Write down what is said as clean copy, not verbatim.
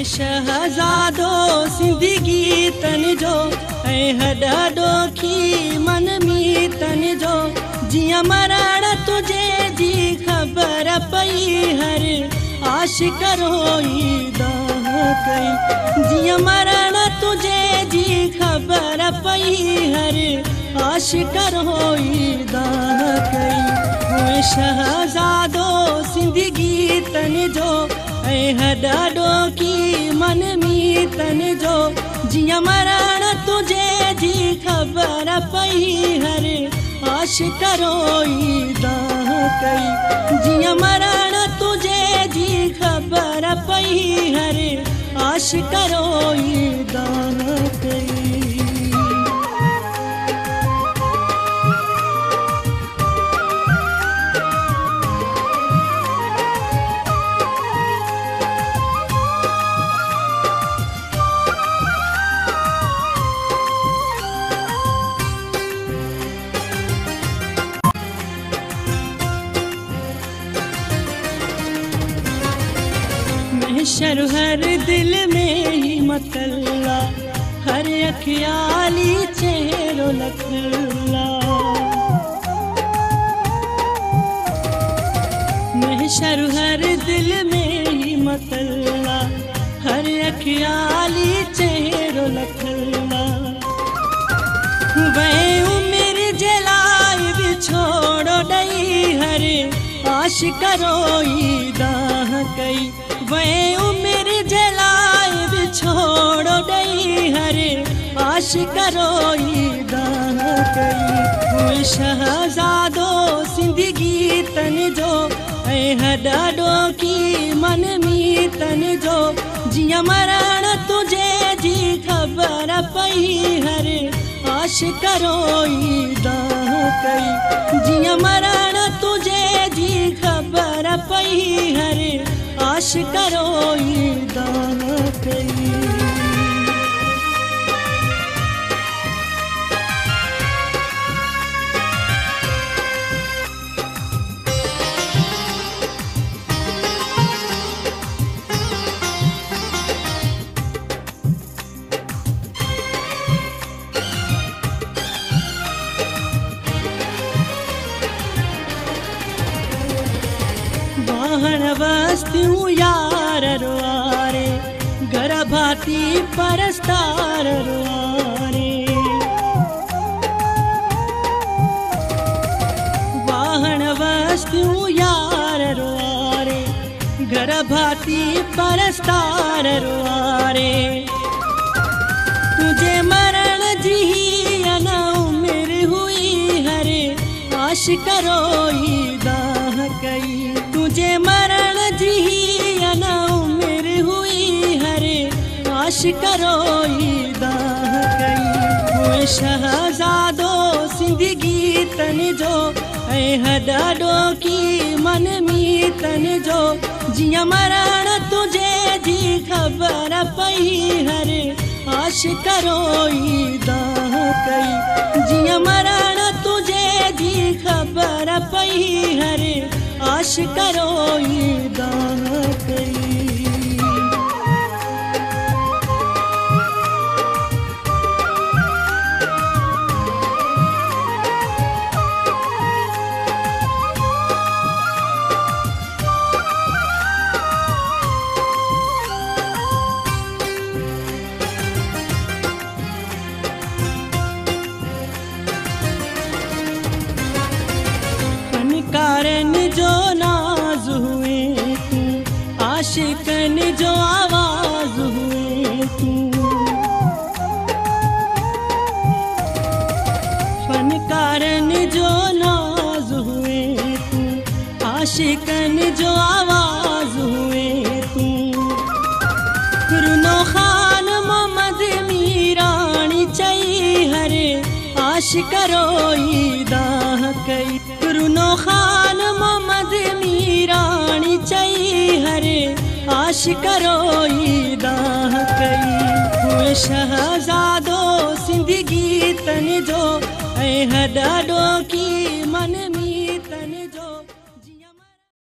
शहज़ादो सिंदगी तन जो हॾो की मन में तन जो जिया मरण तुझे जी खबर पई हर आशिक रोई दाह कई जिया मरण तुझे जी खबर पई हर आशिक रोई दाह कई शहज़ादो सिंदगी तन जो हॾो की मन में तन जो जिया मरण तुझे जी खबर पई हर आशिक रोई दाह कई जिया मरण तुझे जी खबर पई हर आशिक रोई दाह कई महशर हर दिल में ही मतल्ला हर अखियाली चेहरो लखला महशर हर दिल में ही मतल्ला हर अखियाली चेहरो लखला वह उम्र जलाई भी छोड़ो डई हर आशिक रोई दाह कई वह उम्र जलाए भी छोड़ो डई हरे आशिक रोई दाह कई शहज़ादो सिंदगी तन जो हॾो की मन में तन जो जिया मरण तुझे जी खबर पई हरे आशिक रोई दाह कई जिया मरण तुझे जी खबर पई हरे आशिक रोई दाह कई वाहन वस्तियों यार रुआरे घर भाती परस्तार रुआरे वाहन वस्तियों यार रुआरे घर भाती परस्तार रुआरे तुझे मरण जी न उम्र हुई हरे आशिक रोई दाह कई तुझे मरण जी न उम्र हुई हरे आशिक रोई दाह कई शहज़ादो सिंदगी तन जो हॾो की मन में तन जो जिया मरण तुझे जी खबर पई हरे आशिक रोई दाह कई जिया मरण तुझे जी खबर पई हरे आशिक रोई दाह कई फनकारन जो नाज हुए तू आशिकन जो आवाज हुए तू फनकारन जो नाज हुए तू आशिकन जो आवाज हुए तू रुनो खान मोहम्मद मीरानी चई हरे आशिक रोई दाह कई रुनो खान मोहम्मद मीरानी चई हरे आशिक रोई दाह कई शहज़ादो सिंदगी तन जो हॾो की मन